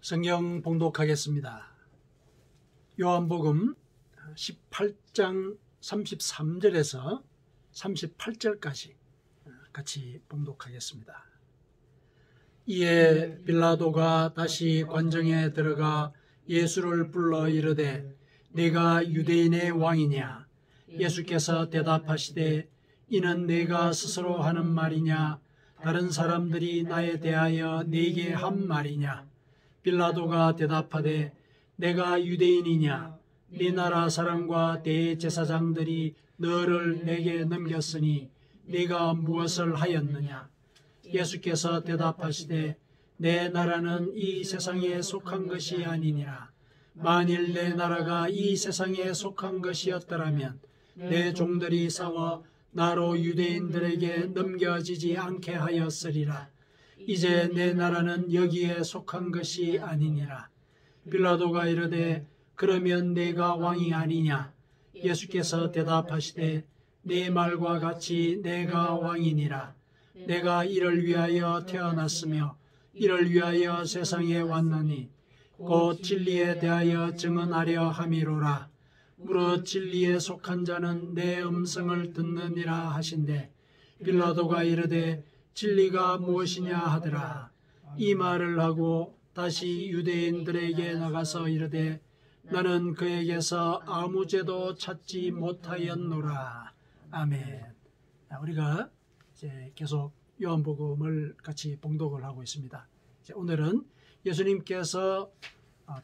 성경 봉독하겠습니다. 요한복음 18장 33절에서 38절까지 같이 봉독하겠습니다. 이에 빌라도가 다시 관정에 들어가 예수를 불러 이르되 내가 유대인의 왕이냐? 예수께서 대답하시되 이는 내가 스스로 하는 말이냐? 다른 사람들이 나에 대하여 네게 한 말이냐? 빌라도가 대답하되 내가 유대인이냐? 네 나라 사람과 대제사장들이 너를 내게 넘겼으니 네가 무엇을 하였느냐? 예수께서 대답하시되 내 나라는 이 세상에 속한 것이 아니니라. 만일 내 나라가 이 세상에 속한 것이었더라면 내 종들이 싸워 나로 유대인들에게 넘겨지지 않게 하였으리라. 이제 내 나라는 여기에 속한 것이 아니니라. 빌라도가 이르되 그러면 내가 왕이 아니냐? 예수께서 대답하시되 내 말과 같이 내가 왕이니라. 내가 이를 위하여 태어났으며 이를 위하여 세상에 왔느니 곧 진리에 대하여 증언하려 함이로라. 무릇 진리에 속한 자는 내 음성을 듣느니라 하신대 빌라도가 이르되 진리가 무엇이냐 하더라. 이 말을 하고 다시 유대인들에게 나가서 이르되 나는 그에게서 아무 죄도 찾지 못하였노라. 아멘. 우리가 이제 계속 요한복음을 같이 봉독을 하고 있습니다. 오늘은 예수님께서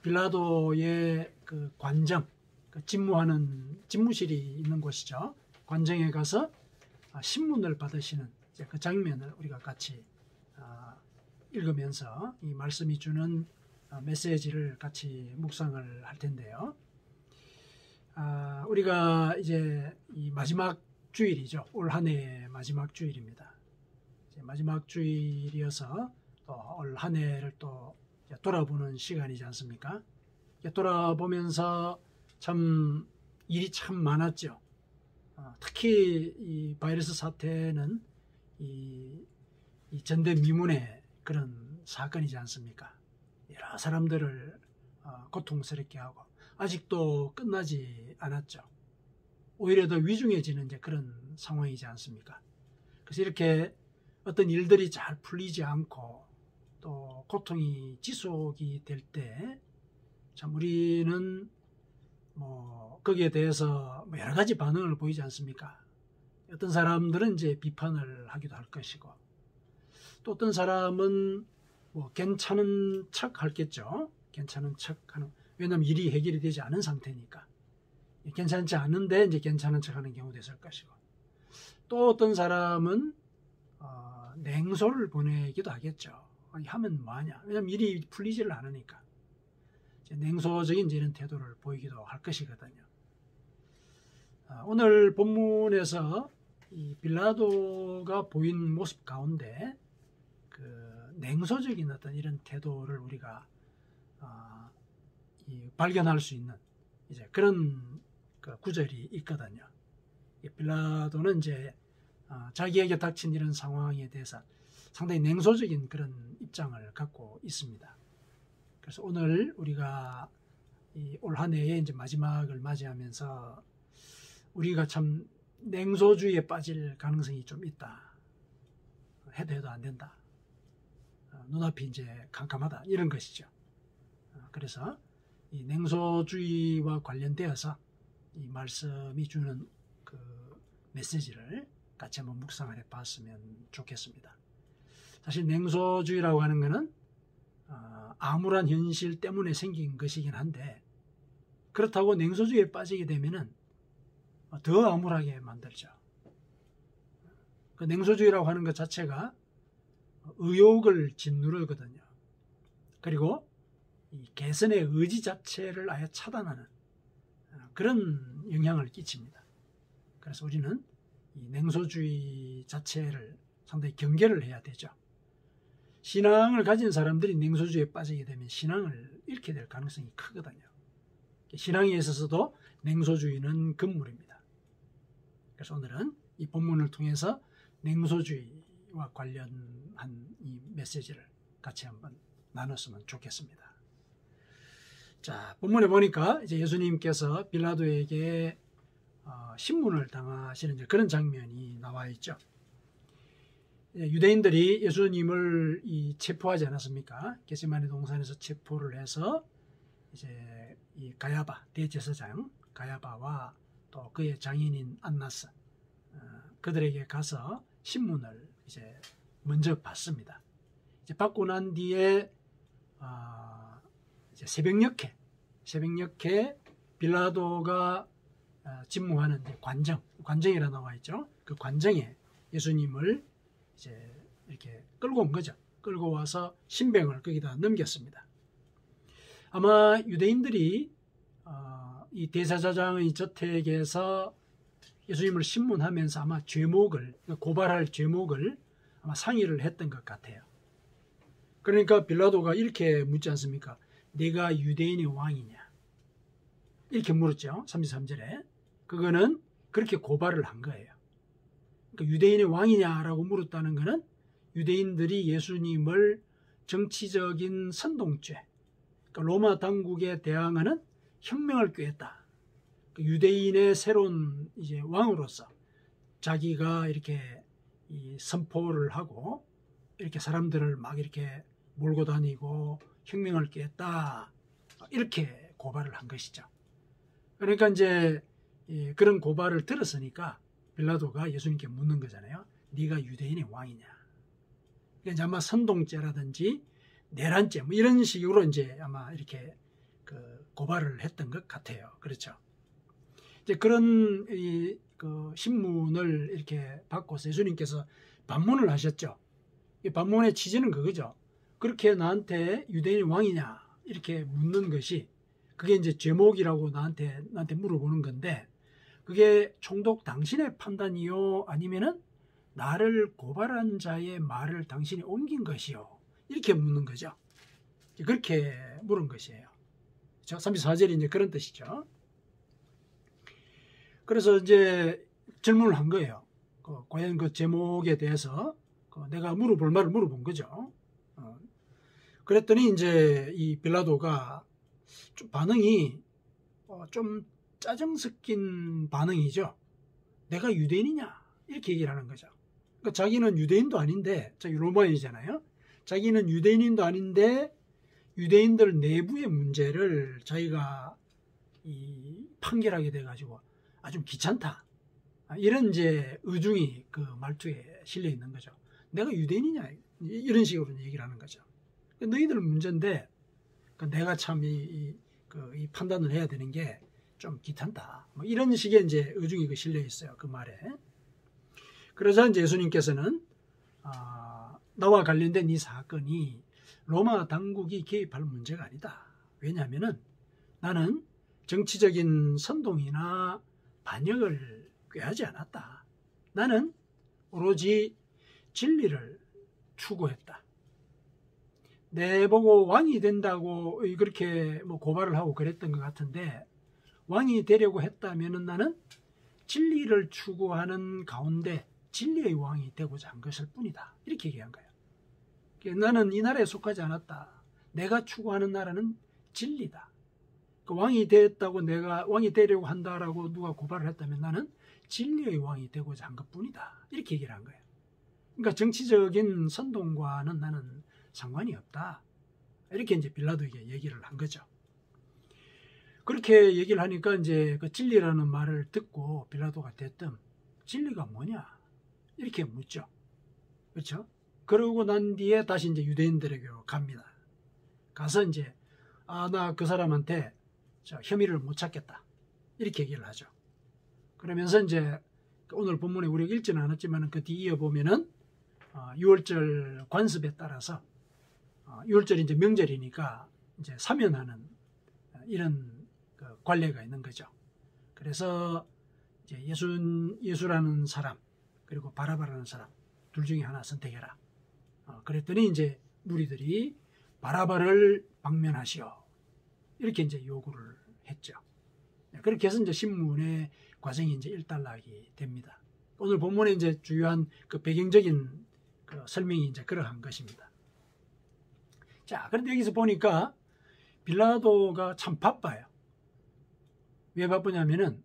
빌라도의 그 관정, 집무하는 집무실이 있는 곳이죠. 관정에 가서 신문을 받으시는 그 장면을 우리가 같이 읽으면서 이 말씀이 주는 메시지를 같이 묵상을 할 텐데요. 우리가 이제 이 마지막 주일이죠. 올 한 해의 마지막 주일입니다. 이제 마지막 주일이어서 또 올 한 해를 또 돌아보는 시간이지 않습니까? 돌아보면서 참 일이 참 많았죠. 특히 이 바이러스 사태는 이 전대미문의 그런 사건이지 않습니까? 여러 사람들을 고통스럽게 하고 아직도 끝나지 않았죠. 오히려 더 위중해지는 이제 그런 상황이지 않습니까? 그래서 이렇게 어떤 일들이 잘 풀리지 않고 또 고통이 지속이 될 때 참 우리는 거기에 대해서 여러 가지 반응을 보이지 않습니까? 어떤 사람들은 이제 비판을 하기도 할 것이고 또 어떤 사람은 괜찮은 척 하겠죠. 괜찮은 척 하는, 왜냐하면 일이 해결이 되지 않은 상태니까. 괜찮지 않은데 이제 괜찮은 척 하는 경우도 있을 것이고 또 어떤 사람은 냉소를 보내기도 하겠죠. 하면 뭐하냐. 왜냐하면 일이 풀리지를 않으니까. 냉소적인 이런 태도를 보이기도 할 것이거든요. 오늘 본문에서 이 빌라도가 보인 모습 가운데 그 냉소적인 어떤 이런 태도를 우리가 발견할 수 있는 이제 그런 그 구절이 있거든요. 빌라도는 이제 자기에게 닥친 이런 상황에 대해서 상당히 냉소적인 그런 입장을 갖고 있습니다. 그래서 오늘 우리가 올 한 해의 이제 마지막을 맞이하면서 우리가 참 냉소주의에 빠질 가능성이 좀 있다. 해도 안 된다. 눈앞이 이제 캄캄하다. 이런 것이죠. 그래서 이 냉소주의와 관련되어서 이 말씀이 주는 그 메시지를 같이 한번 묵상을 해 봤으면 좋겠습니다. 사실 냉소주의라고 하는 것은 암울한 현실 때문에 생긴 것이긴 한데 그렇다고 냉소주의에 빠지게 되면은 더 암울하게 만들죠. 그 냉소주의라고 하는 것 자체가 의욕을 짓누르거든요. 그리고 이 개선의 의지 자체를 아예 차단하는 그런 영향을 끼칩니다. 그래서 우리는 이 냉소주의 자체를 상당히 경계를 해야 되죠. 신앙을 가진 사람들이 냉소주의에 빠지게 되면 신앙을 잃게 될 가능성이 크거든요. 신앙에 있어서도 냉소주의는 금물입니다. 그래서 오늘은 이 본문을 통해서 냉소주의와 관련한 이 메시지를 같이 한번 나눴으면 좋겠습니다. 자, 본문에 보니까 이제 예수님께서 빌라도에게 신문을 당하시는 이제 그런 장면이 나와 있죠. 유대인들이 예수님을 체포하지 않았습니까? 겟세마네 동산에서 체포를 해서 이제 이 가야바 대제사장 가야바와 또 그의 장인인 안나스 그들에게 가서 신문을 이제 먼저 받습니다. 이제 받고 난 뒤에 이제 새벽녘에 빌라도가 집무하는 관정이라 나와 있죠. 그 관정에 예수님을 이제 이렇게 끌고 온 거죠. 끌고 와서 신병을 거기다 넘겼습니다. 아마 유대인들이 이 대제사장의 저택에서 예수님을 신문하면서 아마 고발할 죄목을 아마 상의를 했던 것 같아요. 그러니까 빌라도가 이렇게 묻지 않습니까? 네가 유대인의 왕이냐? 이렇게 물었죠. 33절에. 그거는 그렇게 고발을 한 거예요. 그러니까 유대인의 왕이냐라고 물었다는 것은 유대인들이 예수님을 정치적인 선동죄, 그러니까 로마 당국에 대항하는 혁명을 꾀했다. 유대인의 새로운 이제 왕으로서 자기가 이렇게 선포를 하고 이렇게 사람들을 막 이렇게 몰고 다니고 혁명을 꾀했다. 이렇게 고발을 한 것이죠. 그러니까 이제 그런 고발을 들었으니까 빌라도가 예수님께 묻는 거잖아요. 네가 유대인의 왕이냐? 그러니까 아마 선동죄라든지 내란죄 뭐 이런 식으로 이제 아마 이렇게 고발을 했던 것 같아요. 그렇죠? 이제 그런 그 신문을 이렇게 받고서 예수님께서 반문을 하셨죠. 이 반문의 취지는 그거죠. 그렇게 나한테 유대인의 왕이냐 이렇게 묻는 것이 그게 이제 죄목이라고 나한테 물어보는 건데 그게 총독 당신의 판단이요 아니면은 나를 고발한 자의 말을 당신이 옮긴 것이요 이렇게 묻는 거죠. 그렇게 물은 것이에요. 34절이 이제 그런 뜻이죠. 그래서 이제 질문을 한 거예요. 과연 그 제목에 대해서 내가 물어볼 말을 물어본 거죠. 그랬더니 이제 이 빌라도가 좀 반응이 좀 짜증 섞인 반응이죠. 내가 유대인이냐? 이렇게 얘기를 하는 거죠. 그러니까 자기는 유대인도 아닌데, 자기 로마인이잖아요. 자기는 유대인도 아닌데 유대인들 내부의 문제를 자기가 판결하게 돼가지고 아주 귀찮다. 이런 이제 의중이 그 말투에 실려 있는 거죠. 내가 유대인이냐? 이런 식으로 얘기를 하는 거죠. 너희들 문제인데 내가 참 이 판단을 해야 되는 게 좀 귀찮다. 뭐 이런 식의 이제 의중이 실려 있어요. 그 말에. 그래서 이제 예수님께서는 나와 관련된 이 사건이 로마 당국이 개입할 문제가 아니다. 왜냐하면은 나는 정치적인 선동이나 반역을 꾀하지 않았다. 나는 오로지 진리를 추구했다. 내보고 왕이 된다고 그렇게 뭐 고발을 하고 그랬던 것 같은데 왕이 되려고 했다면은 나는 진리를 추구하는 가운데 진리의 왕이 되고자 한 것일 뿐이다. 이렇게 얘기한 거예요. 나는 이 나라에 속하지 않았다. 내가 추구하는 나라는 진리다. 왕이 됐다고 내가 왕이 되려고 한다라고 누가 고발을 했다면 나는 진리의 왕이 되고자 한 것뿐이다. 이렇게 얘기를 한 거예요. 그러니까 정치적인 선동과는 나는 상관이 없다. 이렇게 이제 빌라도에게 얘기를 한 거죠. 그렇게 얘기를 하니까 이제 그 진리라는 말을 듣고 빌라도가 대뜸 진리가 뭐냐? 이렇게 묻죠. 그렇죠? 그러고 난 뒤에 다시 이제 유대인들에게로 갑니다. 가서 이제 나 그 사람한테 혐의를 못 찾겠다. 이렇게 얘기를 하죠. 그러면서 이제 오늘 본문에 우리가 읽지는 않았지만 그 뒤 이어보면은 6월절 관습에 따라서 6월절이 이제 명절이니까 이제 사면하는 이런 그 관례가 있는 거죠. 그래서 이제 예수라는 사람 그리고 바라바라는 사람 둘 중에 하나 선택해라. 그랬더니 이제 무리들이 바라바를 방면하시오. 이렇게 이제 요구를 했죠. 그렇게 해서 이제 신문의 과정이 이제 일단락이 됩니다. 오늘 본문에 이제 주요한 그 배경적인 그 설명이 이제 그러한 것입니다. 자, 그런데 여기서 보니까 빌라도가 참 바빠요. 왜 바쁘냐면은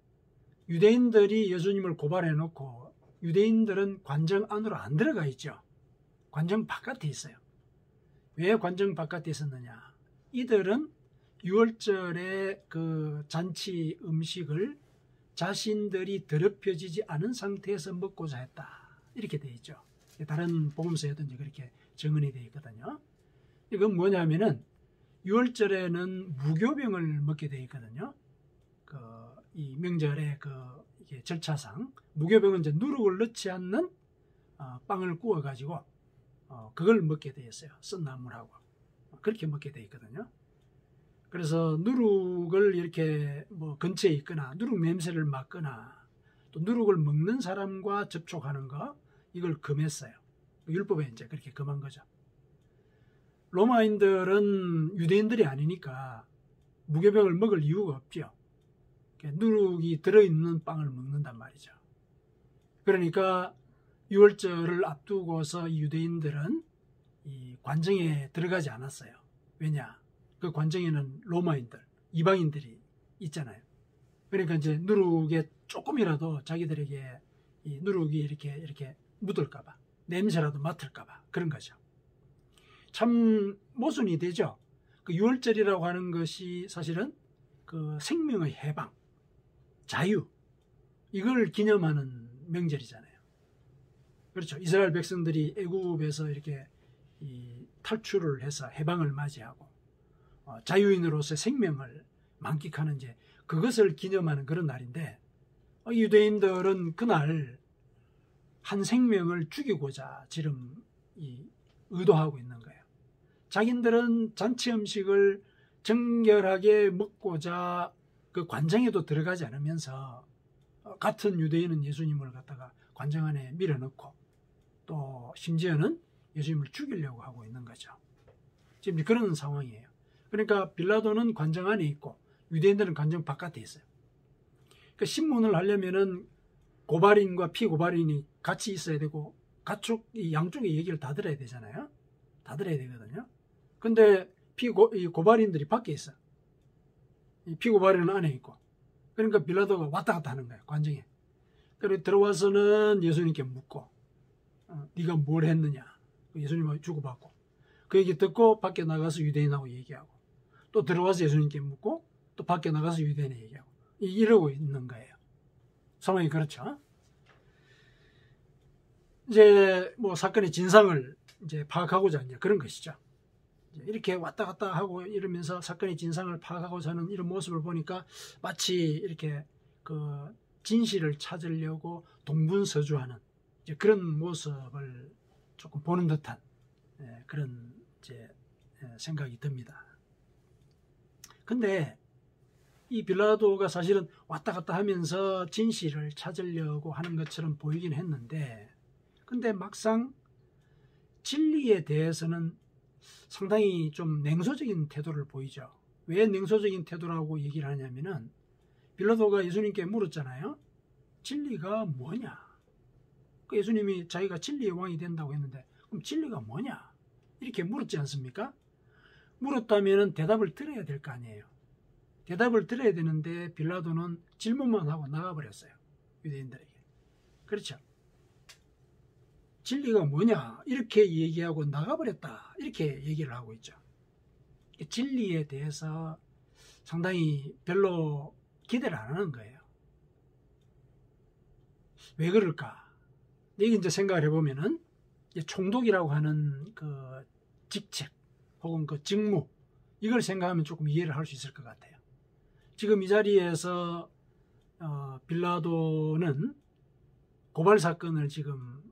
유대인들이 예수님을 고발해 놓고 유대인들은 관정 안으로 안 들어가 있죠. 관정 바깥에 있어요. 왜 관정 바깥에 있었느냐? 이들은 유월절의 그 잔치 음식을 자신들이 더럽혀지지 않은 상태에서 먹고자 했다. 이렇게 되어 있죠. 다른 복음서에도 이제 그렇게 증언이 되어 있거든요. 이건 뭐냐면은 유월절에는 무교병을 먹게 되어 있거든요. 이 명절의 이게 절차상 무교병은 이제 누룩을 넣지 않는 빵을 구워 가지고 그걸 먹게 되어 있어요. 쓴 나물하고 그렇게 먹게 되어 있거든요. 그래서 누룩을 이렇게 뭐 근처에 있거나 누룩 냄새를 맡거나 또 누룩을 먹는 사람과 접촉하는 거 이걸 금했어요. 율법에 이제 그렇게 금한 거죠. 로마인들은 유대인들이 아니니까 무교병을 먹을 이유가 없죠. 누룩이 들어있는 빵을 먹는단 말이죠. 그러니까 유월절을 앞두고서 유대인들은 이 관정에 들어가지 않았어요. 왜냐? 그 관정에는 로마인들, 이방인들이 있잖아요. 그러니까 이제 누룩에 조금이라도 자기들에게 이 누룩이 이렇게 묻을까봐, 냄새라도 맡을까봐 그런 거죠. 참 모순이 되죠. 그 유월절이라고 하는 것이 사실은 그 생명의 해방, 자유, 이걸 기념하는 명절이잖아요. 그렇죠. 이스라엘 백성들이 애굽에서 이렇게 탈출을 해서 해방을 맞이하고 자유인으로서의 생명을 만끽하는 이제 그것을 기념하는 그런 날인데 유대인들은 그날 한 생명을 죽이고자 지금 의도하고 있는 거예요. 자기들은 잔치 음식을 정결하게 먹고자 그 관정에도 들어가지 않으면서 같은 유대인은 예수님을 갖다가 관정 안에 밀어넣고 또 심지어는 예수님을 죽이려고 하고 있는 거죠. 지금 그런 상황이에요. 그러니까 빌라도는 관정 안에 있고 유대인들은 관정 바깥에 있어요. 그러니까 신문을 하려면은 고발인과 피고발인이 같이 있어야 되고 양쪽의 얘기를 다 들어야 되잖아요. 다 들어야 되거든요. 근데 고발인들이 밖에 있어. 피고발인은 안에 있고. 그러니까 빌라도가 왔다 갔다 하는 거예요. 관정에. 그리고 들어와서는 예수님께 묻고 네가 뭘 했느냐. 예수님하고 주고받고. 그 얘기 듣고 밖에 나가서 유대인하고 얘기하고 또 들어와서 예수님께 묻고 또 밖에 나가서 유대인에 얘기하고 이러고 있는 거예요. 상황이 그렇죠. 이제 뭐 사건의 진상을 이제 파악하고자 하는 그런 것이죠. 이렇게 왔다 갔다 하고 이러면서 사건의 진상을 파악하고자 하는 이런 모습을 보니까 마치 이렇게 그 진실을 찾으려고 동분서주하는 이제 그런 모습을 조금 보는 듯한 그런 이제 생각이 듭니다. 근데 이 빌라도가 사실은 왔다 갔다 하면서 진실을 찾으려고 하는 것처럼 보이긴 했는데 근데 막상 진리에 대해서는 상당히 좀 냉소적인 태도를 보이죠. 왜 냉소적인 태도라고 얘기를 하냐면은 빌라도가 예수님께 물었잖아요. 진리가 뭐냐? 그 예수님이 자기가 진리의 왕이 된다고 했는데 그럼 진리가 뭐냐? 이렇게 물었지 않습니까? 물었다면은 대답을 들어야 될 거 아니에요. 대답을 들어야 되는데 빌라도는 질문만 하고 나가버렸어요. 유대인들에게. 그렇죠. 진리가 뭐냐 이렇게 얘기하고 나가버렸다 이렇게 얘기를 하고 있죠. 진리에 대해서 상당히 별로 기대를 안 하는 거예요. 왜 그럴까? 이게 이제 생각을 해보면은 총독이라고 하는 그 직책 혹은 그 직무 이걸 생각하면 조금 이해를 할 수 있을 것 같아요. 지금 이 자리에서 빌라도는 고발 사건을 지금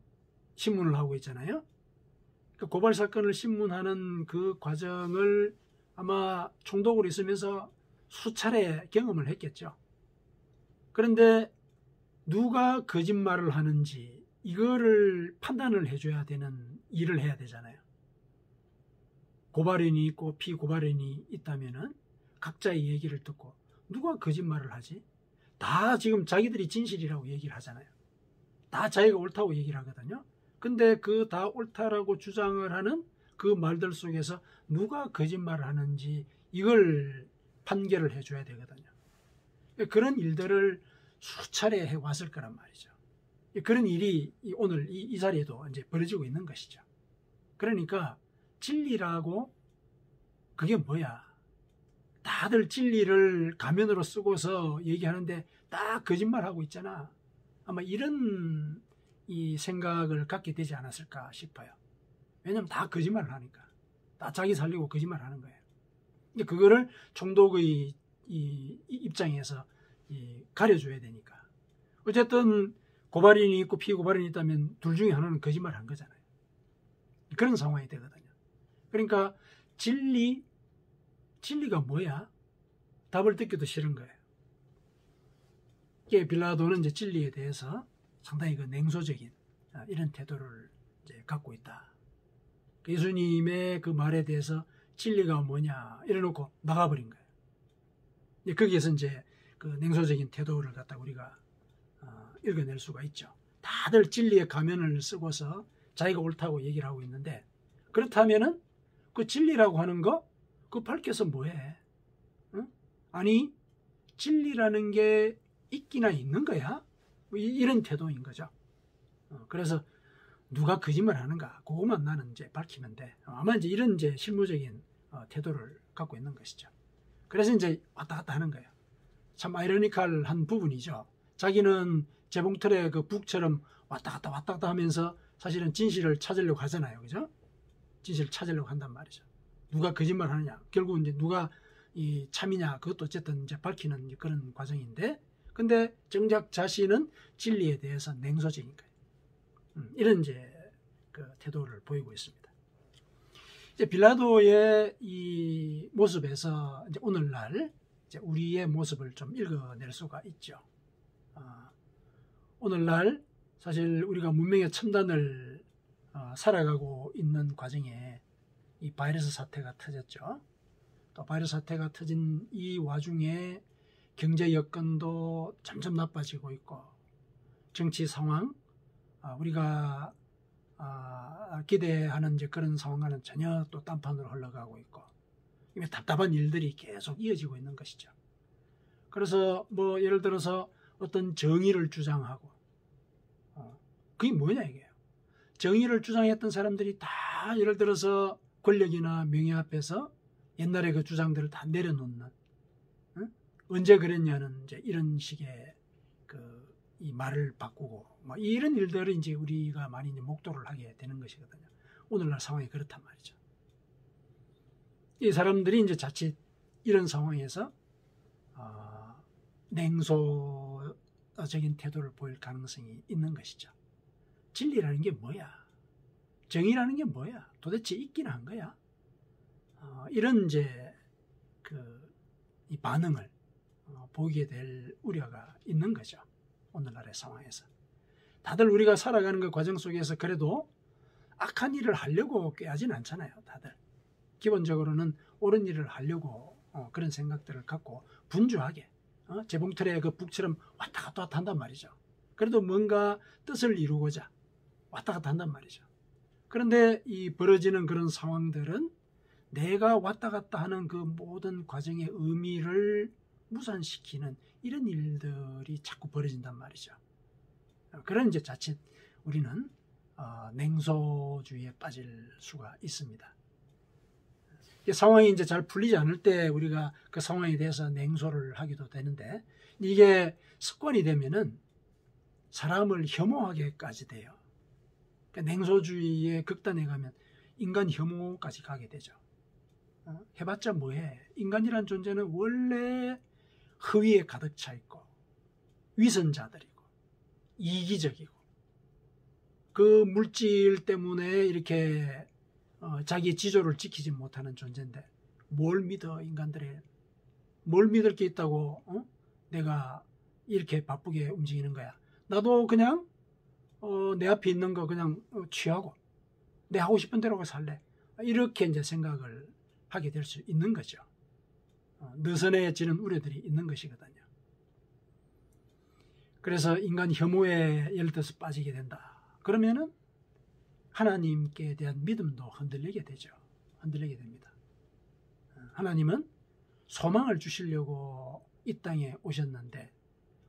신문을 하고 있잖아요. 그 고발 사건을 신문하는 그 과정을 아마 총독으로 있으면서 수차례 경험을 했겠죠. 그런데 누가 거짓말을 하는지 이거를 판단을 해줘야 되는 일을 해야 되잖아요. 고발인이 있고 피고발인이 있다면은 각자의 얘기를 듣고 누가 거짓말을 하지? 다 지금 자기들이 진실이라고 얘기를 하잖아요. 다 자기가 옳다고 얘기를 하거든요. 근데 그 다 옳다라고 주장을 하는 그 말들 속에서 누가 거짓말을 하는지 이걸 판결을 해줘야 되거든요. 그런 일들을 수차례 해왔을 거란 말이죠. 그런 일이 오늘 이 자리에도 이제 벌어지고 있는 것이죠. 그러니까 진리라고 그게 뭐야? 다들 진리를 가면으로 쓰고서 얘기하는데 다 거짓말하고 있잖아. 아마 이런 이 생각을 갖게 되지 않았을까 싶어요. 왜냐면 다 거짓말을 하니까. 다 자기 살리고 거짓말하는 거예요. 그거를 총독의 이 입장에서 가려줘야 되니까. 어쨌든 고발인이 있고 피고발인이 있다면 둘 중에 하나는 거짓말 한 거잖아요. 그런 상황이 되거든요. 그러니까 진리가 뭐야? 답을 듣기도 싫은 거예요. 빌라도는 이제 진리에 대해서 상당히 그 냉소적인 이런 태도를 이제 갖고 있다. 예수님의 그 말에 대해서 진리가 뭐냐 이래놓고 나가버린 거예요. 거기에서 이제 그 냉소적인 태도를 갖다 우리가 읽어낼 수가 있죠. 다들 진리의 가면을 쓰고서 자기가 옳다고 얘기를 하고 있는데, 그렇다면은 그 진리라고 하는 거 그거 밝혀서 뭐해? 응? 아니 진리라는 게 있기나 있는 거야? 이런 태도인 거죠. 그래서 누가 거짓말 하는가 그것만 나는 이제 밝히면 돼. 아마 이제 이런 이제 실무적인 태도를 갖고 있는 것이죠. 그래서 이제 왔다 갔다 하는 거예요. 참 아이러니컬한 부분이죠. 자기는 재봉틀의 그 북처럼 왔다 갔다 하면서 사실은 진실을 찾으려고 하잖아요. 그죠? 진실을 찾으려고 한단 말이죠. 누가 거짓말 하느냐. 결국 이제 누가 이 참이냐. 그것도 어쨌든 이제 밝히는 그런 과정인데, 근데 정작 자신은 진리에 대해서 냉소적인 거예요. 이런 이제 그 태도를 보이고 있습니다. 이제 빌라도의 이 모습에서 이제 오늘날 이제 우리의 모습을 좀 읽어낼 수가 있죠. 오늘날 사실 우리가 문명의 첨단을 살아가고 있는 과정에 이 바이러스 사태가 터졌죠. 또 바이러스 사태가 터진 이 와중에 경제 여건도 점점 나빠지고 있고, 정치 상황, 우리가 기대하는 이제 그런 상황과는 전혀 또 딴판으로 흘러가고 있고, 답답한 일들이 계속 이어지고 있는 것이죠. 그래서 뭐 예를 들어서 어떤 정의를 주장하고, 그게 뭐냐 이게요. 정의를 주장했던 사람들이 다 예를 들어서 권력이나 명예 앞에서 옛날의 그 주장들을 다 내려놓는, 언제 그랬냐는 이제 이런 식의 이 말을 바꾸고 뭐 이런 일들을 이제 우리가 많이 이제 목도를 하게 되는 것이거든요. 오늘날 상황이 그렇단 말이죠. 이 사람들이 이제 자칫 이런 상황에서 냉소적인 태도를 보일 가능성이 있는 것이죠. 진리라는 게 뭐야? 정의라는 게 뭐야? 도대체 있긴 한 거야? 이런 이제 이 반응을 보이게 될 우려가 있는 거죠. 오늘날의 상황에서. 다들 우리가 살아가는 그 과정 속에서 그래도 악한 일을 하려고 꾀하진 않잖아요. 다들. 기본적으로는 옳은 일을 하려고 그런 생각들을 갖고 분주하게 재봉틀의 그 북처럼 왔다 갔다 한단 말이죠. 그래도 뭔가 뜻을 이루고자 왔다 갔다 한단 말이죠. 그런데 이 벌어지는 그런 상황들은 내가 왔다 갔다 하는 그 모든 과정의 의미를 무산시키는 이런 일들이 자꾸 벌어진단 말이죠. 그런 이제 자칫 우리는 냉소주의에 빠질 수가 있습니다. 상황이 이제 잘 풀리지 않을 때 우리가 그 상황에 대해서 냉소를 하기도 되는데, 이게 습관이 되면은 사람을 혐오하게까지 돼요. 그러니까 냉소주의의 극단에 가면 인간 혐오까지 가게 되죠. 해봤자 뭐해? 인간이란 존재는 원래 허위에 가득 차 있고 위선자들이고 이기적이고, 그 물질 때문에 이렇게 자기의 지조를 지키지 못하는 존재인데 뭘 믿어? 인간들이 뭘 믿을 게 있다고 내가 이렇게 바쁘게 움직이는 거야. 나도 그냥 내 앞에 있는 거 그냥 취하고 내 하고 싶은 대로 살래. 이렇게 이제 생각을 하게 될 수 있는 거죠. 느슨해지는 우려들이 있는 것이거든요. 그래서 인간 혐오에 예를 들어서 빠지게 된다. 그러면은 하나님께 대한 믿음도 흔들리게 되죠. 흔들리게 됩니다. 하나님은 소망을 주시려고 이 땅에 오셨는데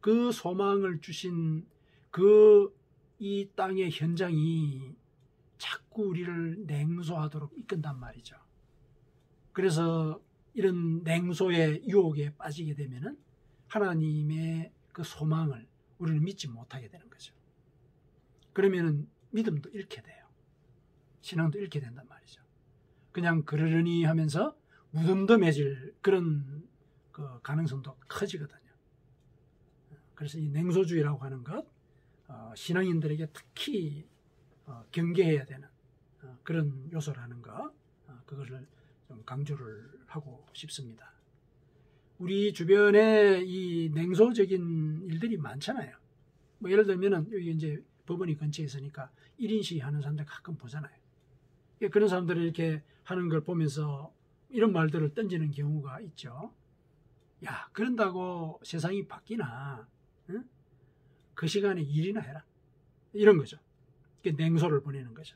그 소망을 주신 이 땅의 현장이 자꾸 우리를 냉소하도록 이끈단 말이죠. 그래서 이런 냉소의 유혹에 빠지게 되면은 하나님의 그 소망을 우리는 믿지 못하게 되는 거죠. 그러면은 믿음도 잃게 돼요. 신앙도 잃게 된단 말이죠. 그냥 그러려니 하면서 무덤덤해질 그런 그 가능성도 커지거든요. 그래서 이 냉소주의라고 하는 것, 신앙인들에게 특히 경계해야 되는 그런 요소라는 것, 그것을 좀 강조를 하고 싶습니다. 우리 주변에 이 냉소적인 일들이 많잖아요. 뭐 예를 들면은 여기 이제 법원이 근처에 있으니까 1인 시위 하는 사람들 가끔 보잖아요. 그런 사람들이 이렇게 하는 걸 보면서 이런 말들을 던지는 경우가 있죠. 야, 그런다고 세상이 바뀌나? 응? 그 시간에 일이나 해라. 이런 거죠. 냉소를 보내는 거죠.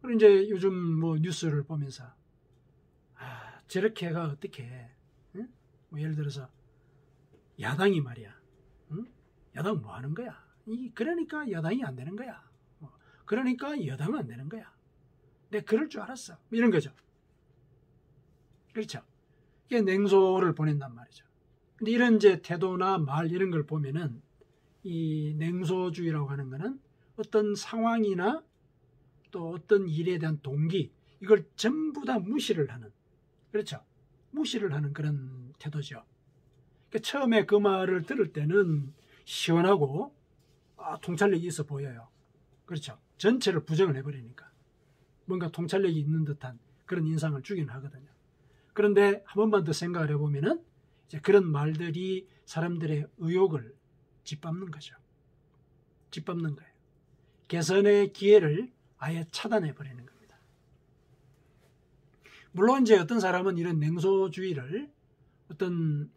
그리고 이제 요즘 뭐 뉴스를 보면서 저렇게가 어떻게 해? 응? 뭐 예를 들어서 야당이 말이야. 응? 야당 뭐 하는 거야? 그러니까 여당이 안 되는 거야. 그러니까 여당은 안 되는 거야. 내가 그럴 줄 알았어. 이런 거죠. 그렇죠. 이게 냉소를 보낸단 말이죠. 근데 이런 이제 태도나 말 이런 걸 보면은 이 냉소주의라고 하는 거는 어떤 상황이나 또 어떤 일에 대한 동기, 이걸 전부 다 무시를 하는, 그렇죠. 무시를 하는 그런 태도죠. 그러니까 처음에 그 말을 들을 때는 시원하고 통찰력이 있어 보여요. 그렇죠. 전체를 부정을 해버리니까 뭔가 통찰력이 있는 듯한 그런 인상을 주긴 하거든요. 그런데 한 번만 더 생각을 해보면은 이제 그런 말들이 사람들의 의욕을 짓밟는 거죠. 짓밟는 거예요. 개선의 기회를 아예 차단해 버리는 겁니다. 물론 이제 어떤 사람은 이런 냉소주의를 어떤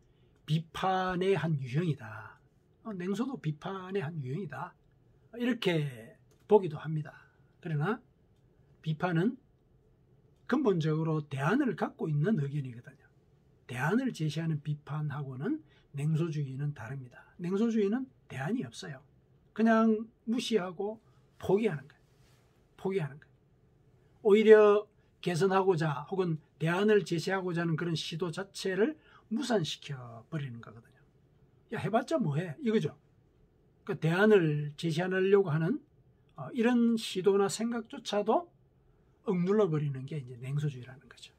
비판의 한 유형이다. 냉소도 비판의 한 유형이다. 이렇게 보기도 합니다. 그러나 비판은 근본적으로 대안을 갖고 있는 의견이거든요. 대안을 제시하는 비판하고는 냉소주의는 다릅니다. 냉소주의는 대안이 없어요. 그냥 무시하고 포기하는 거예요. 포기하는 거예요. 오히려 개선하고자 혹은 대안을 제시하고자 하는 그런 시도 자체를 무산시켜 버리는 거거든요. 야, 해봤자 뭐해? 이거죠. 그 대안을 제시하려고 하는 이런 시도나 생각조차도 억눌러 버리는 게 이제 냉소주의라는 거죠.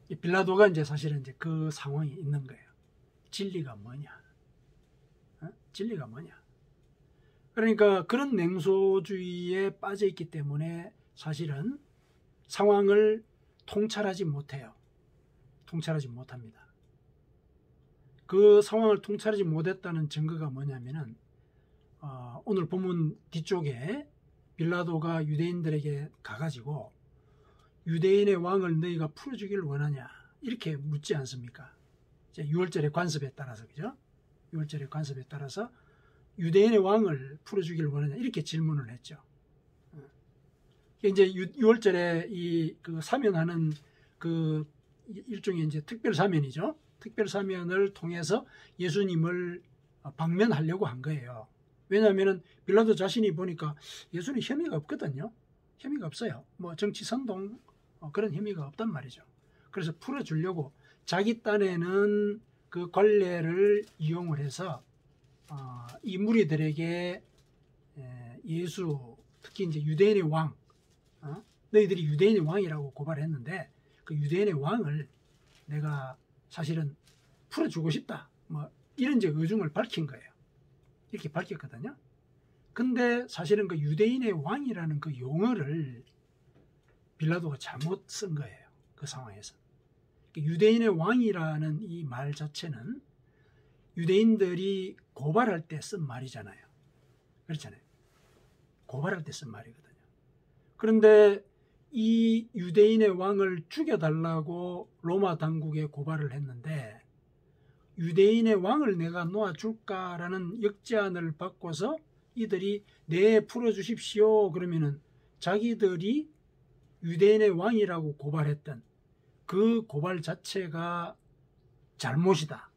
이 빌라도가 이제 사실은 이제 그 상황이 있는 거예요. 진리가 뭐냐? 진리가 뭐냐? 그러니까 그런 냉소주의에 빠져 있기 때문에 사실은 상황을 통찰하지 못해요. 통찰하지 못합니다. 그 상황을 통찰하지 못했다는 증거가 뭐냐면은 오늘 본문 뒤쪽에 빌라도가 유대인들에게 가가지고 유대인의 왕을 너희가 풀어주기를 원하냐 이렇게 묻지 않습니까? 6월절의 관습에 따라서, 그죠? 6월절의 관습에 따라서 유대인의 왕을 풀어주기를 원하냐 이렇게 질문을 했죠. 이제 6월절에 그 사면하는 그 일종의 이제 특별 사면이죠. 특별 사면을 통해서 예수님을 방면하려고 한 거예요. 왜냐하면은 빌라도 자신이 보니까 예수님 혐의가 없거든요. 혐의가 없어요. 뭐 정치 선동 그런 혐의가 없단 말이죠. 그래서 풀어주려고 자기 딴에는 그 관례를 이용을 해서 이 무리들에게 예수, 특히 이제 유대인의 왕, 너희들이 유대인의 왕이라고 고발했는데 그 유대인의 왕을 내가 사실은 풀어주고 싶다. 뭐 이런 이제 의중을 밝힌 거예요. 이렇게 밝혔거든요. 근데 사실은 그 유대인의 왕이라는 그 용어를 빌라도가 잘못 쓴 거예요. 그 상황에서. 유대인의 왕이라는 이 말 자체는 유대인들이 고발할 때 쓴 말이잖아요. 그렇잖아요. 고발할 때 쓴 말이거든요. 그런데 이 유대인의 왕을 죽여달라고 로마 당국에 고발을 했는데 유대인의 왕을 내가 놓아줄까라는 역제안을 받고서 이들이 네 풀어주십시오 그러면은 자기들이 유대인의 왕이라고 고발했던 그 고발 자체가 잘못이다,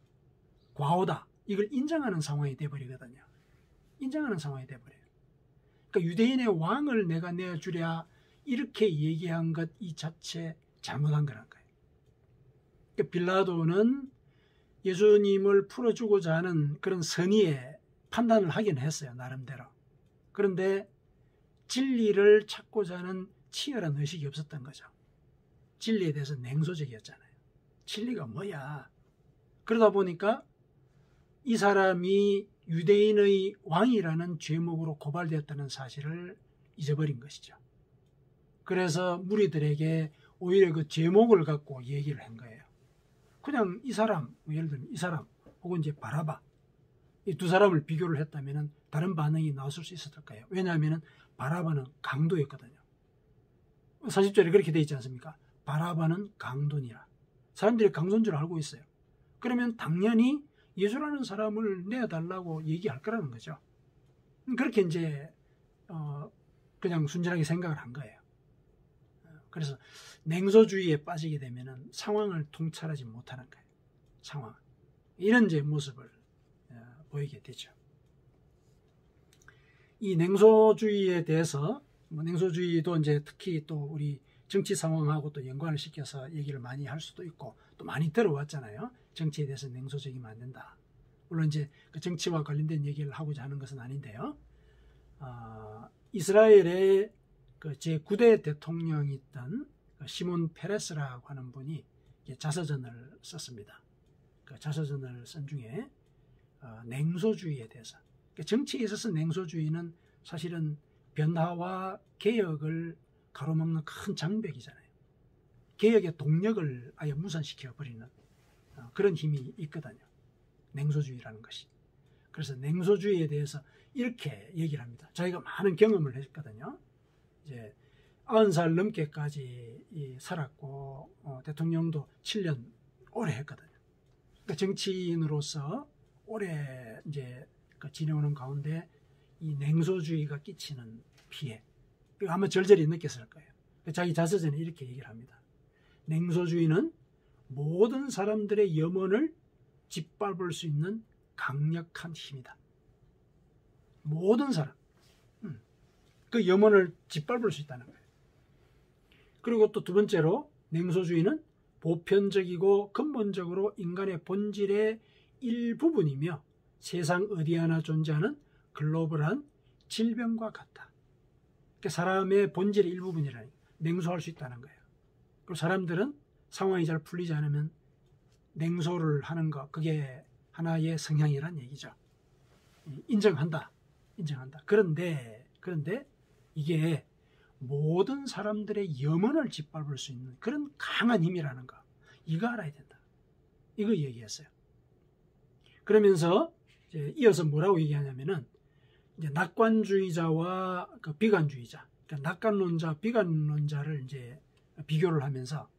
과오다, 이걸 인정하는 상황이 돼버리거든요. 인정하는 상황이 돼버려요. 그러니까 유대인의 왕을 내가 내어주랴 이렇게 얘기한 것 이 자체 잘못한 거란 거예요. 그러니까 빌라도는 예수님을 풀어주고자 하는 그런 선의의 판단을 하긴 했어요, 나름대로. 그런데 진리를 찾고자 하는 치열한 의식이 없었던 거죠. 진리에 대해서 냉소적이었잖아요. 진리가 뭐야? 그러다 보니까 이 사람이 유대인의 왕이라는 죄목으로 고발되었다는 사실을 잊어버린 것이죠. 그래서 무리들에게 오히려 그 제목을 갖고 얘기를 한 거예요. 그냥 이 사람, 예를 들면 이 사람 혹은 이제 바라바, 이 두 사람을 비교를 했다면 다른 반응이 나왔을 수 있었을 거예요. 왜냐하면 바라바는 강도였거든요. 40절에 그렇게 되어 있지 않습니까? 바라바는 강도니라. 사람들이 강도인 줄 알고 있어요. 그러면 당연히 예수라는 사람을 내어달라고 얘기할 거라는 거죠. 그렇게 이제 그냥 순진하게 생각을 한 거예요. 그래서 냉소주의에 빠지게 되면은 상황을 통찰하지 못하는 거예요. 상황. 이런 이제 모습을 보이게 되죠. 이 냉소주의에 대해서 냉소주의도 이제 특히 또 우리 정치 상황하고 또 연관을 시켜서 얘기를 많이 할 수도 있고 또 많이 들어왔잖아요. 정치에 대해서 냉소적이면 안 된다. 물론 이제 그 정치와 관련된 얘기를 하고자 하는 것은 아닌데요. 이스라엘의 그 제9대 대통령이 있던 시몬 페레스라고 하는 분이 자서전을 썼습니다. 그 자서전을 쓴 중에 냉소주의에 대해서, 정치에 있어서 냉소주의는 사실은 변화와 개혁을 가로막는 큰 장벽이잖아요. 개혁의 동력을 아예 무산시켜버리는 그런 힘이 있거든요. 냉소주의라는 것이. 그래서 냉소주의에 대해서 이렇게 얘기를 합니다. 자기가 많은 경험을 했거든요. 이제 90살 넘게까지 살았고 대통령도 7년 오래 했거든요. 그러니까 정치인으로서 오래 이제 지내오는 가운데 이 냉소주의가 끼치는 피해, 아마 절절히 느꼈을 거예요. 자기 자서전에 이렇게 얘기를 합니다. 냉소주의는 모든 사람들의 염원을 짓밟을 수 있는 강력한 힘이다. 모든 사람, 그 염원을 짓밟을 수 있다는 거예요. 그리고 또 두 번째로 냉소주의는 보편적이고 근본적으로 인간의 본질의 일부분이며 세상 어디 하나 존재하는 글로벌한 질병과 같다. 그러니까 사람의 본질의 일부분이라니 냉소할 수 있다는 거예요. 그리고 사람들은 상황이 잘 풀리지 않으면 냉소를 하는 것, 그게 하나의 성향이란 얘기죠. 인정한다. 그런데 이게 모든 사람들의 염원을 짓밟을 수 있는 그런 강한 힘이라는 거, 이거 알아야 된다. 이거 얘기했어요. 그러면서 이제 이어서 뭐라고 얘기하냐면은 이제 낙관주의자와 그 비관주의자, 그러니까 낙관론자, 비관론자를 이제 비교를 하면서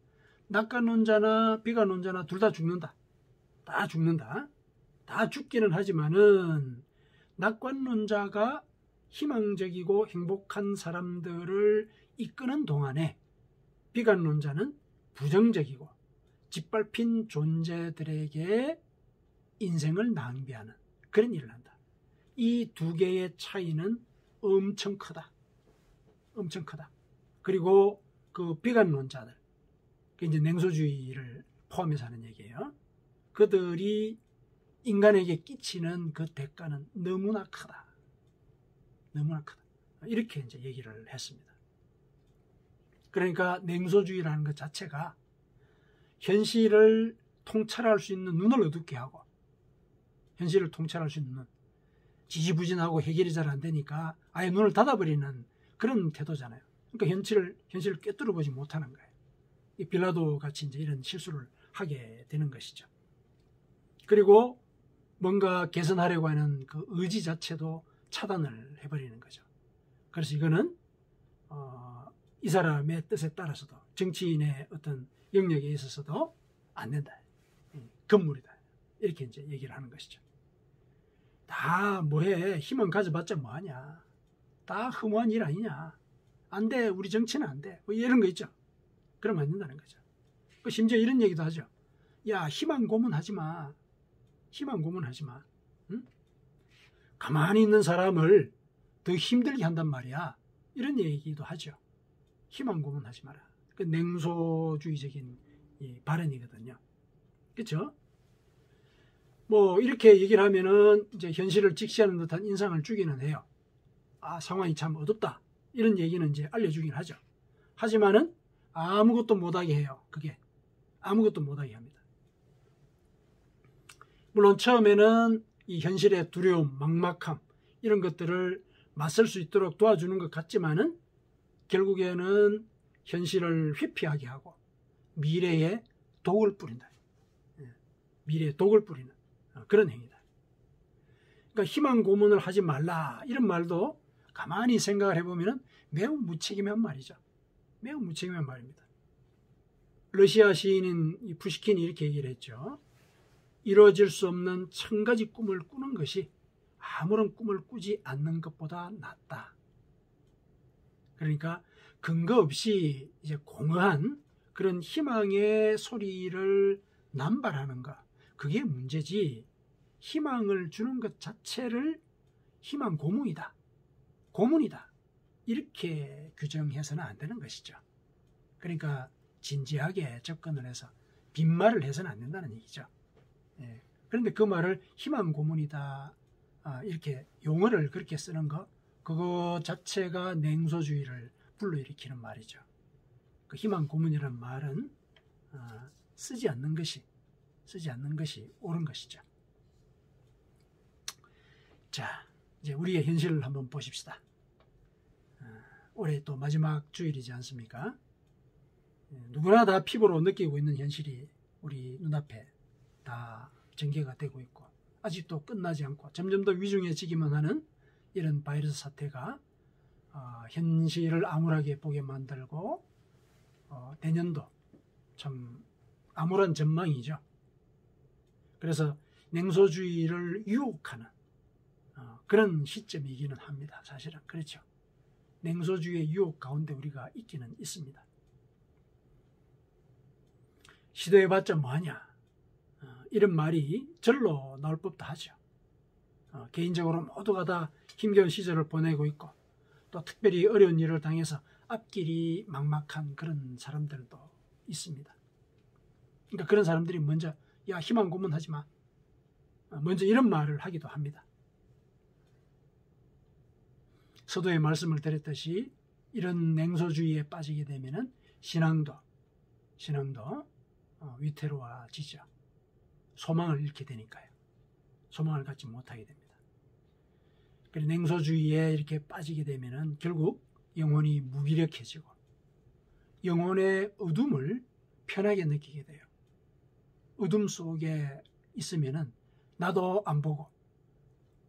낙관론자나 비관론자나 둘 다 죽는다. 다 죽는다. 다 죽기는 하지만은 낙관론자가 희망적이고 행복한 사람들을 이끄는 동안에 비관론자는 부정적이고 짓밟힌 존재들에게 인생을 낭비하는 그런 일을 한다. 이 두 개의 차이는 엄청 크다. 엄청 크다. 그리고 그 비관론자들, 이제 냉소주의를 포함해서 하는 얘기예요. 그들이 인간에게 끼치는 그 대가는 너무나 크다. 너무나 크다. 이렇게 이제 얘기를 했습니다. 그러니까 냉소주의라는 것 자체가 현실을 통찰할 수 있는 눈을 어둡게 하고, 현실을 통찰할 수 있는 눈, 지지부진하고 해결이 잘 안 되니까 아예 눈을 닫아버리는 그런 태도잖아요. 그러니까 현실을 꿰뚫어 보지 못하는 거예요. 이 빌라도 같이 이제 이런 실수를 하게 되는 것이죠. 그리고 뭔가 개선하려고 하는 그 의지 자체도 차단을 해버리는 거죠. 그래서 이거는 이 사람의 뜻에 따라서도 정치인의 어떤 영역에 있어서도 안 된다. 금물이다. 이렇게 이제 얘기를 하는 것이죠. 다 뭐해, 희망 가져봤자 뭐하냐, 다 허무한 일 아니냐, 안 돼, 우리 정치는 안 돼, 뭐 이런 거 있죠. 그러면 안 된다는 거죠. 심지어 이런 얘기도 하죠. 야, 희망 고문하지 마. 희망 고문하지 마. 응? 가만히 있는 사람을 더 힘들게 한단 말이야. 이런 얘기도 하죠. 희망 고문하지 마라. 그 냉소주의적인 발언이거든요. 그렇죠? 뭐 이렇게 얘기를 하면은 이제 현실을 직시하는 듯한 인상을 주기는 해요. 아, 상황이 참 어둡다. 이런 얘기는 이제 알려주긴 하죠. 하지만은 아무것도 못하게 해요. 그게 아무것도 못하게 합니다. 물론 처음에는 이 현실의 두려움, 막막함 이런 것들을 맞설 수 있도록 도와주는 것 같지만은 결국에는 현실을 회피하게 하고 미래에 독을 뿌린다. 미래에 독을 뿌리는 그런 행위다. 그러니까 희망 고문을 하지 말라 이런 말도 가만히 생각을 해보면 매우 무책임한 말이죠. 매우 무책임한 말입니다. 러시아 시인인 푸시킨이 이렇게 얘기를 했죠. 이루어질 수 없는 1000가지 꿈을 꾸는 것이 아무런 꿈을 꾸지 않는 것보다 낫다. 그러니까 근거 없이 이제 공허한 그런 희망의 소리를 남발하는 것, 그게 문제지. 희망을 주는 것 자체를 희망 고문이다, 고문이다, 이렇게 규정해서는 안 되는 것이죠. 그러니까 진지하게 접근을 해서 빈말을 해서는 안 된다는 얘기죠. 예. 그런데 그 말을 희망 고문이다, 이렇게 용어를 그렇게 쓰는 거, 그거 자체가 냉소주의를 불러일으키는 말이죠. 그 희망 고문이라는 말은 쓰지 않는 것이 옳은 것이죠. 자, 이제 우리의 현실을 한번 보십시다. 올해 또 마지막 주일이지 않습니까? 누구나 다 피부로 느끼고 있는 현실이 우리 눈앞에 다 전개가 되고 있고 아직도 끝나지 않고 점점 더 위중해지기만 하는 이런 바이러스 사태가 현실을 암울하게 보게 만들고 내년도 참 암울한 전망이죠. 그래서 냉소주의를 유혹하는 그런 시점이기는 합니다. 사실은 그렇죠. 냉소주의의 유혹 가운데 우리가 있기는 있습니다. 시도해봤자 뭐하냐, 이런 말이 절로 나올 법도 하죠. 개인적으로 모두가 다 힘겨운 시절을 보내고 있고 또 특별히 어려운 일을 당해서 앞길이 막막한 그런 사람들도 있습니다. 그러니까 그런 사람들이 먼저 야, 희망 고문하지 마, 먼저 이런 말을 하기도 합니다. 서도의 말씀을 드렸듯이 이런 냉소주의에 빠지게 되면은 신앙도 위태로워지죠. 소망을 잃게 되니까요. 소망을 갖지 못하게 됩니다. 그래서 냉소주의에 이렇게 빠지게 되면은 결국 영혼이 무기력해지고 영혼의 어둠을 편하게 느끼게 돼요. 어둠 속에 있으면은 나도 안 보고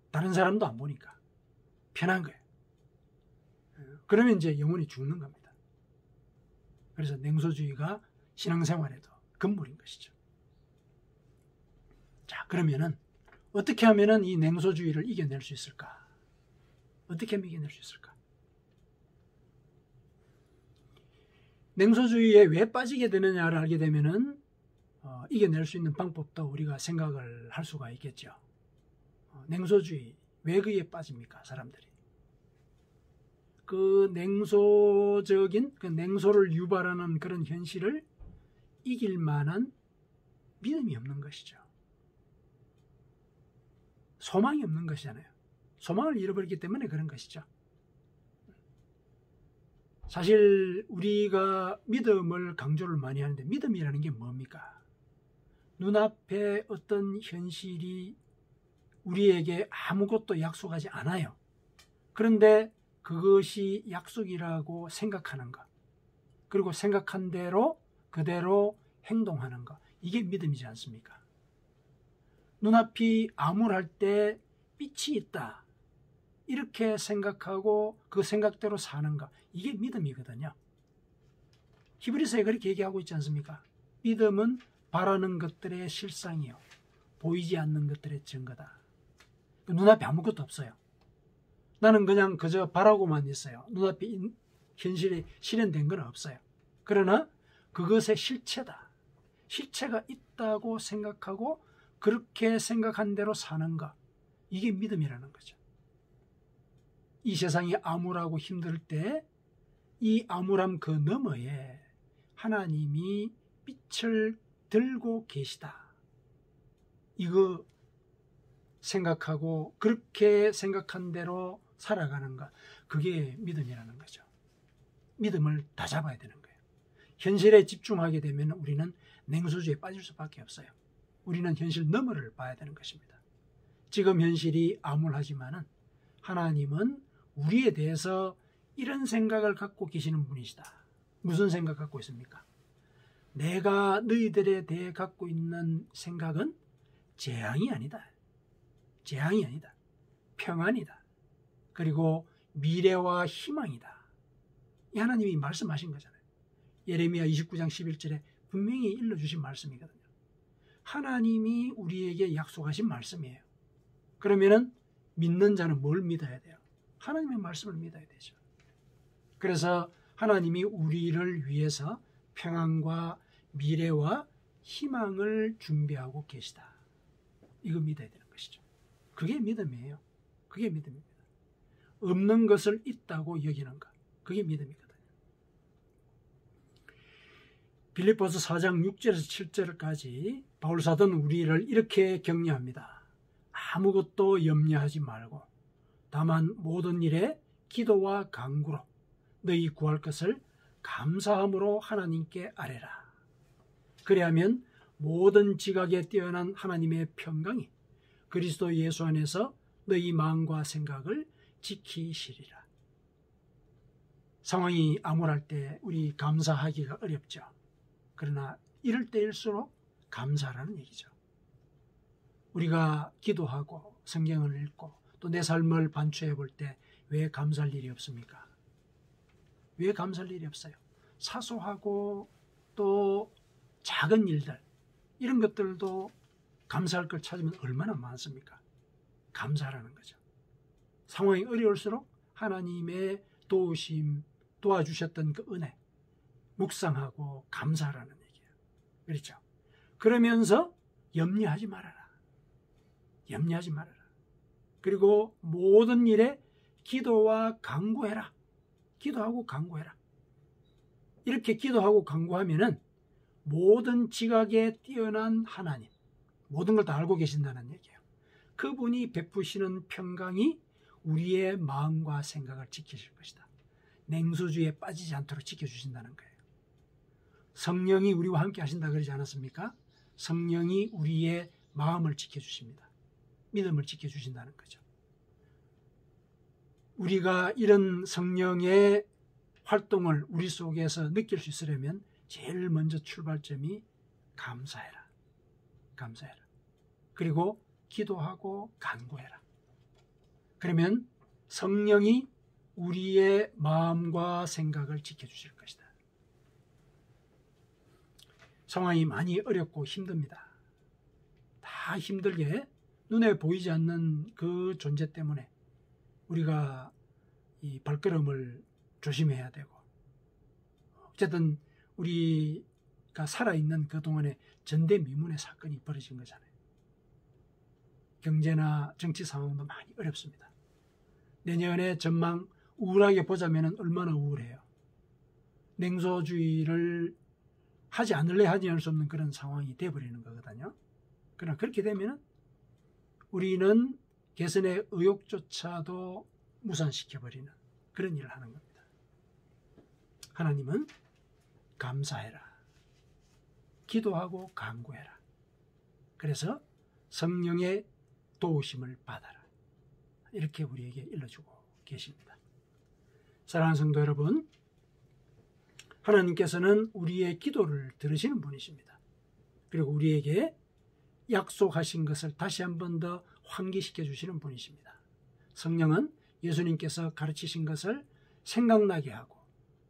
다른 사람도 안 보니까 편한 거예요. 그러면 이제 영혼이 죽는 겁니다. 그래서 냉소주의가 신앙생활에도 금물인 것이죠. 자, 그러면은 어떻게 하면은 이 냉소주의를 이겨낼 수 있을까? 어떻게 하면 이겨낼 수 있을까? 냉소주의에 왜 빠지게 되느냐를 알게 되면은 이겨낼 수 있는 방법도 우리가 생각을 할 수가 있겠죠. 냉소주의, 왜 그에 빠집니까, 사람들이? 그 냉소적인, 그 냉소를 유발하는 그런 현실을 이길 만한 믿음이 없는 것이죠. 소망이 없는 것이잖아요. 소망을 잃어버렸기 때문에 그런 것이죠. 사실 우리가 믿음을 강조를 많이 하는데 믿음이라는 게 뭡니까? 눈앞에 어떤 현실이 우리에게 아무것도 약속하지 않아요. 그런데 그것이 약속이라고 생각하는 것, 그리고 생각한 대로 그대로 행동하는 것, 이게 믿음이지 않습니까? 눈앞이 암울할 때 빛이 있다, 이렇게 생각하고 그 생각대로 사는 것, 이게 믿음이거든요. 히브리서에 그렇게 얘기하고 있지 않습니까? 믿음은 바라는 것들의 실상이요 보이지 않는 것들의 증거다. 그 눈앞에 아무것도 없어요. 나는 그냥 그저 바라고만 있어요. 눈앞에 현실이 실현된 건 없어요. 그러나 그것의 실체다. 실체가 있다고 생각하고 그렇게 생각한 대로 사는 것. 이게 믿음이라는 거죠. 이 세상이 암울하고 힘들 때 이 암울함 그 너머에 하나님이 빛을 들고 계시다. 이거 생각하고 그렇게 생각한 대로 살아가는 것. 그게 믿음이라는 거죠. 믿음을 다 잡아야 되는 거예요. 현실에 집중하게 되면 우리는 냉소주의에 빠질 수밖에 없어요. 우리는 현실 너머를 봐야 되는 것입니다. 지금 현실이 암울하지만은 하나님은 우리에 대해서 이런 생각을 갖고 계시는 분이시다. 무슨 생각 갖고 있습니까? 내가 너희들에 대해 갖고 있는 생각은 재앙이 아니다. 재앙이 아니다. 평안이다. 그리고 미래와 희망이다. 이 하나님이 말씀하신 거잖아요. 예레미야 29장 11절에 분명히 일러주신 말씀이거든요. 하나님이 우리에게 약속하신 말씀이에요. 그러면은 믿는 자는 뭘 믿어야 돼요? 하나님의 말씀을 믿어야 되죠. 그래서 하나님이 우리를 위해서 평안과 미래와 희망을 준비하고 계시다. 이거 믿어야 되는 것이죠. 그게 믿음이에요. 그게 믿음입니다. 없는 것을 있다고 여기는 것. 그게 믿음이거든요. 빌립보서 4장 6절에서 7절까지 바울사도는 우리를 이렇게 격려합니다. 아무것도 염려하지 말고 다만 모든 일에 기도와 간구로 너희 구할 것을 감사함으로 하나님께 아뢰라. 그리하면 모든 지각에 뛰어난 하나님의 평강이 그리스도 예수 안에서 너희 마음과 생각을 지키시리라. 상황이 암울할 때 우리 감사하기가 어렵죠. 그러나 이럴 때일수록 감사라는 얘기죠. 우리가 기도하고 성경을 읽고 또 내 삶을 반추해 볼 때 왜 감사할 일이 없습니까? 왜 감사할 일이 없어요? 사소하고 또 작은 일들 이런 것들도 감사할 걸 찾으면 얼마나 많습니까? 감사라는 거죠. 상황이 어려울수록 하나님의 도우심, 도와주셨던 그 은혜 묵상하고 감사라는 얘기예요. 그렇죠? 그러면서 염려하지 말아라. 염려하지 말아라. 그리고 모든 일에 기도와 간구해라. 기도하고 간구해라. 이렇게 기도하고 간구하면은 모든 지각에 뛰어난 하나님, 모든 걸 다 알고 계신다는 얘기예요. 그분이 베푸시는 평강이 우리의 마음과 생각을 지키실 것이다. 냉소주의에 빠지지 않도록 지켜주신다는 거예요. 성령이 우리와 함께 하신다 그러지 않았습니까? 성령이 우리의 마음을 지켜주십니다. 믿음을 지켜주신다는 거죠. 우리가 이런 성령의 활동을 우리 속에서 느낄 수 있으려면 제일 먼저 출발점이 감사해라. 감사해라. 그리고 기도하고 간구해라. 그러면 성령이 우리의 마음과 생각을 지켜주실 것이다. 상황이 많이 어렵고 힘듭니다. 다 힘들게 눈에 보이지 않는 그 존재 때문에 우리가 이 발걸음을 조심해야 되고, 어쨌든 우리가 살아있는 그동안에 전대미문의 사건이 벌어진 거잖아요. 경제나 정치 상황도 많이 어렵습니다. 내년의 전망 우울하게 보자면 얼마나 우울해요. 냉소주의를 하지 않을래 하지 않을 수 없는 그런 상황이 돼버리는 거거든요. 그러나 그렇게 되면 우리는 개선의 의욕조차도 무산시켜버리는 그런 일을 하는 겁니다. 하나님은 감사해라. 기도하고 간구해라. 그래서 성령의 도우심을 받아라. 이렇게 우리에게 일러주고 계십니다. 사랑하는 성도 여러분, 하나님께서는 우리의 기도를 들으시는 분이십니다. 그리고 우리에게 약속하신 것을 다시 한 번 더 환기시켜 주시는 분이십니다. 성령은 예수님께서 가르치신 것을 생각나게 하고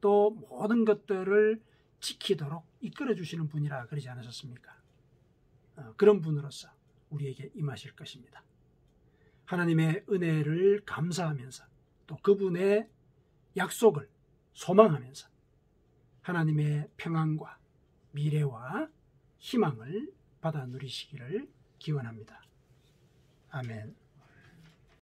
또 모든 것들을 지키도록 이끌어 주시는 분이라 그러지 않으셨습니까? 그런 분으로서 우리에게 임하실 것입니다. 하나님의 은혜를 감사하면서 또 그분의 약속을 소망하면서 하나님의 평안과 미래와 희망을 받아 누리시기를 기원합니다. 아멘.